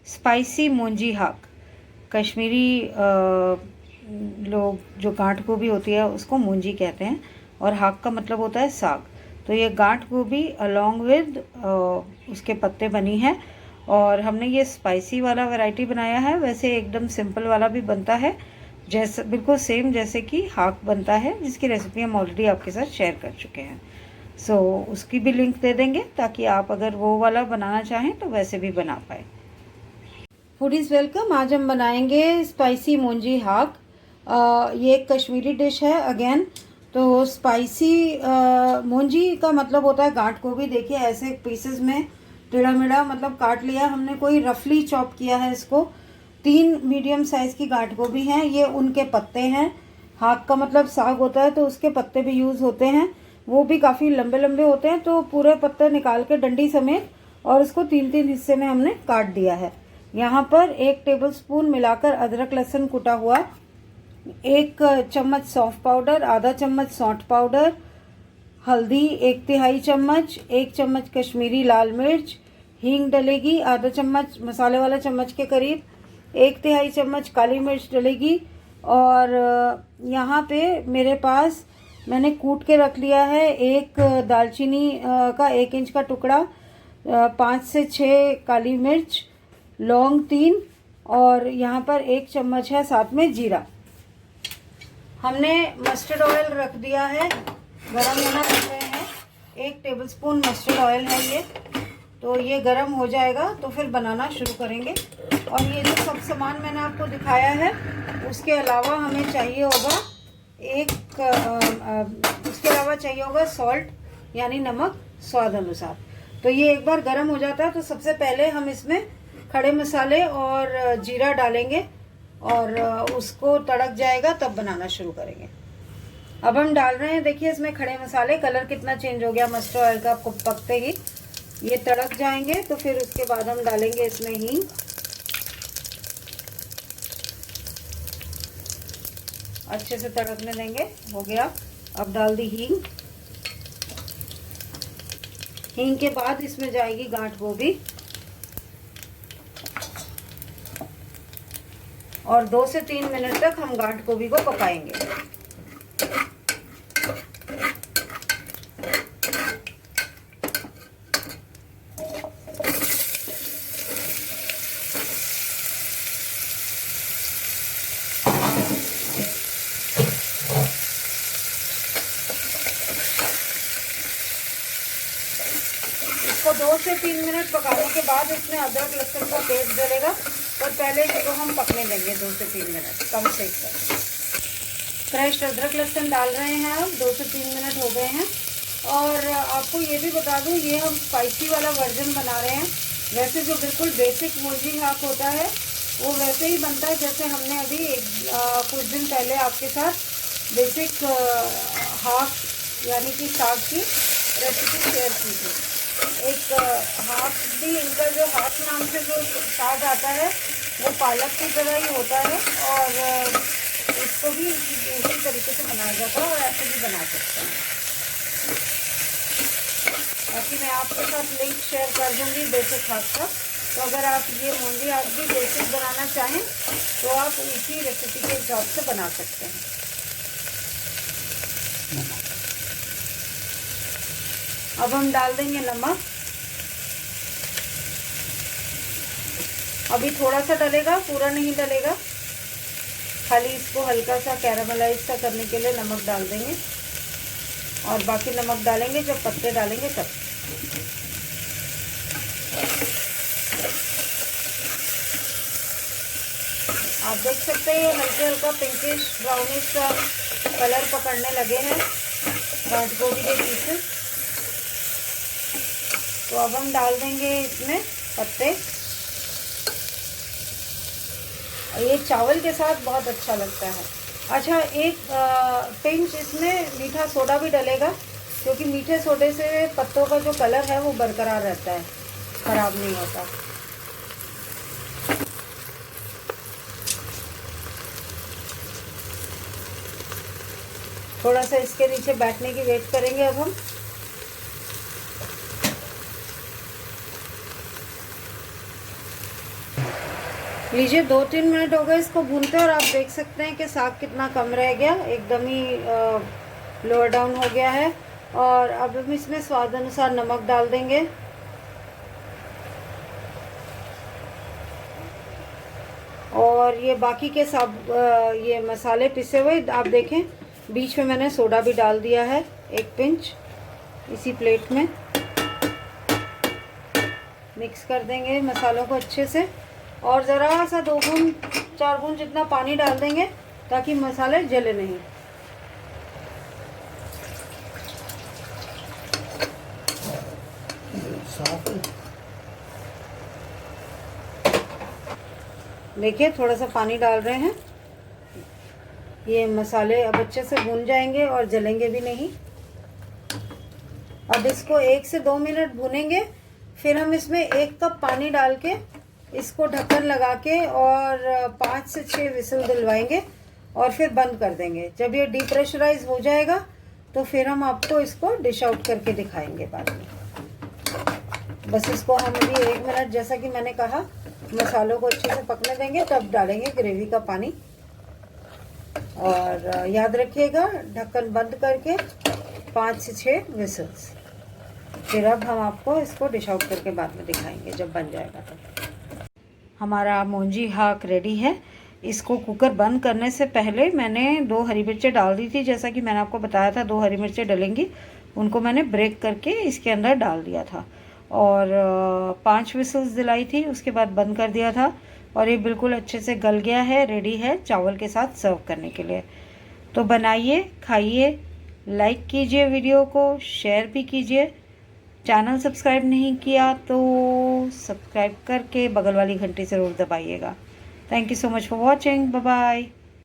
Spicy Monjee हाक। कश्मीरी लोग जो गांठ गोभी होती है उसको मोंजी कहते हैं और हाक का मतलब होता है साग। तो ये गांठ गोभी अलोंग विद उसके पत्ते बनी है और हमने ये स्पाइसी वाला वैरायटी बनाया है। वैसे एकदम सिंपल वाला भी बनता है, जैसा बिल्कुल सेम जैसे कि हाक बनता है, जिसकी रेसिपी हम ऑलरेडी आपके साथ शेयर कर चुके हैं। सो उसकी भी लिंक दे देंगे ताकि आप अगर वो वाला बनाना चाहें तो वैसे भी बना पाए। Foodies welcome. आज हम बनाएंगे स्पाइसी मोंजी हाक। ये एक कश्मीरी डिश है अगेन। तो स्पाइसी मोंजी का मतलब होता है गांठ गोभी। देखिए ऐसे पीसेस में टेढ़ा मेढ़ा मतलब काट लिया हमने, कोई रफली चॉप किया है इसको। 3 मीडियम साइज़ की गांठ गोभी हैं। ये उनके पत्ते हैं। हाक का मतलब साग होता है तो उसके पत्ते भी यूज़ होते हैं, वो भी काफ़ी लंबे लंबे होते हैं। तो पूरे पत्ते निकाल के डंडी समेत और उसको 3-3 हिस्से में हमने काट दिया है। यहाँ पर 1 टेबलस्पून मिलाकर अदरक लहसुन कुटा हुआ, 1 चम्मच सौंफ पाउडर, आधा चम्मच सौंठ पाउडर, हल्दी 1/3 चम्मच, 1 चम्मच कश्मीरी लाल मिर्च, हींग डलेगी आधा चम्मच, मसाले वाला चम्मच के करीब, 1/3 चम्मच काली मिर्च डलेगी। और यहाँ पे मेरे पास मैंने कूट के रख लिया है 1 दालचीनी का 1 इंच का टुकड़ा, 5 से 6 काली मिर्च, लौंग 3 और यहाँ पर 1 चम्मच है साथ में जीरा। हमने मस्टर्ड ऑयल रख दिया है, गरम होना रख रहे हैं। 1 टेबलस्पून मस्टर्ड ऑयल है ये। तो ये गरम हो जाएगा तो फिर बनाना शुरू करेंगे। और ये जो सब सामान मैंने आपको दिखाया है उसके अलावा हमें चाहिए होगा उसके अलावा चाहिए होगा सॉल्ट यानी नमक स्वाद अनुसार। तो ये एक बार गरम हो जाता है तो सबसे पहले हम इसमें खड़े मसाले और जीरा डालेंगे और उसको तड़क जाएगा तब बनाना शुरू करेंगे। अब हम डाल रहे हैं, देखिए इसमें खड़े मसाले, कलर कितना चेंज हो गया मस्टर्ड ऑयल का पकते ही। ये तड़क जाएंगे तो फिर उसके बाद हम डालेंगे इसमें हींग। अच्छे से तड़कने देंगे। हो गया, अब डाल दी हींग। हींग के बाद इसमें जाएगी गांठ गोभी और 2 से 3 मिनट तक हम गांठ गोभी को पकाएंगे। इसको 2 से 3 मिनट पकाने के बाद इसमें अदरक लहसुन का पेस्ट डलेगा और पहले इसको हम पकने देंगे 2 से 3 मिनट कम सेक पर। फ्रेश अदरक लहसुन डाल रहे हैं अब। 2 से 3 मिनट हो गए हैं। और आपको ये भी बता दूं, ये हम स्पाइसी वाला वर्जन बना रहे हैं। वैसे जो बिल्कुल बेसिक मोंजी हाक होता है वो वैसे ही बनता है जैसे हमने अभी कुछ दिन पहले आपके साथ बेसिक हाक यानी कि साग की रेसिपी शेयर की थी। एक हाक भी, इनका जो हाक नाम से जो साग आता है वो पालक की तरह ही होता है और इसको भी उसी तरीके से बनाया जाता है और ऐसे भी बना सकते हैं। बाकी मैं आपके साथ लिंक शेयर कर दूंगी बेसिक हाक का। तो अगर आप ये मोंजी हाक भी बेसिक बनाना चाहें तो आप इसी रेसिपी के हिसाब से बना सकते हैं। अब हम डाल देंगे नमक। अभी थोड़ा सा डलेगा, पूरा नहीं डलेगा, खाली इसको हल्का सा कैरामलाइज सा करने के लिए नमक डाल देंगे और बाकी नमक डालेंगे जब पत्ते डालेंगे तब। आप देख सकते हैं हल्का हल्का पिंकिश ब्राउनिश का कलर पकड़ने लगे हैं गांठ गोभी के पीसेस। तो अब हम डाल देंगे इसमें पत्ते। ये चावल के साथ बहुत अच्छा लगता है। अच्छा, एक पिंच इसमें मीठा सोडा भी डलेगा क्योंकि मीठे सोडे से पत्तों का जो कलर है वो बरकरार रहता है, खराब नहीं होता। थोड़ा सा इसके नीचे बैठने की वेट करेंगे अब हम। लीजिए 2-3 मिनट हो गए इसको भूनते, और आप देख सकते हैं कि साग कितना कम रह गया, एकदम ही लोअर डाउन हो गया है। और अब हम इसमें स्वाद अनुसार नमक डाल देंगे। और ये बाकी के सब ये मसाले पिसे हुए आप देखें, बीच में मैंने सोडा भी डाल दिया है 1 पिंच। इसी प्लेट में मिक्स कर देंगे मसालों को अच्छे से, और ज़रा सा 2 बूंद 4 बूंद जितना पानी डाल देंगे ताकि मसाले जले नहीं। देखिए थोड़ा सा पानी डाल रहे हैं, ये मसाले अब अच्छे से भून जाएंगे और जलेंगे भी नहीं। अब इसको 1 से 2 मिनट भूनेंगे, फिर हम इसमें 1 कप पानी डाल के इसको ढक्कन लगा के और 5 से 6 विसल दिलवाएंगे और फिर बंद कर देंगे। जब ये डीप्रेशराइज हो जाएगा तो फिर हम आपको इसको डिश आउट करके दिखाएंगे बाद में। बस इसको हम अभी 1 मिनट, जैसा कि मैंने कहा, मसालों को अच्छे से पकने देंगे, तब डालेंगे ग्रेवी का पानी। और याद रखिएगा ढक्कन बंद करके 5 से 6 विसल्स। फिर अब हम आपको इसको डिश आउट करके बाद में दिखाएंगे जब बन जाएगा तब। हमारा मोंजी हाक रेडी है। इसको कुकर बंद करने से पहले मैंने 2 हरी मिर्चें डाल दी थी, जैसा कि मैंने आपको बताया था 2 हरी मिर्चें डलेंगी, उनको मैंने ब्रेक करके इसके अंदर डाल दिया था और 5 विसल्स दिलाई थी, उसके बाद बंद कर दिया था। और ये बिल्कुल अच्छे से गल गया है, रेडी है चावल के साथ सर्व करने के लिए। तो बनाइए, खाइए, लाइक कीजिए, वीडियो को शेयर भी कीजिए। चैनल सब्सक्राइब नहीं किया तो सब्सक्राइब करके बगल वाली घंटी ज़रूर दबाइएगा। Thank you so much for watching. Bye bye.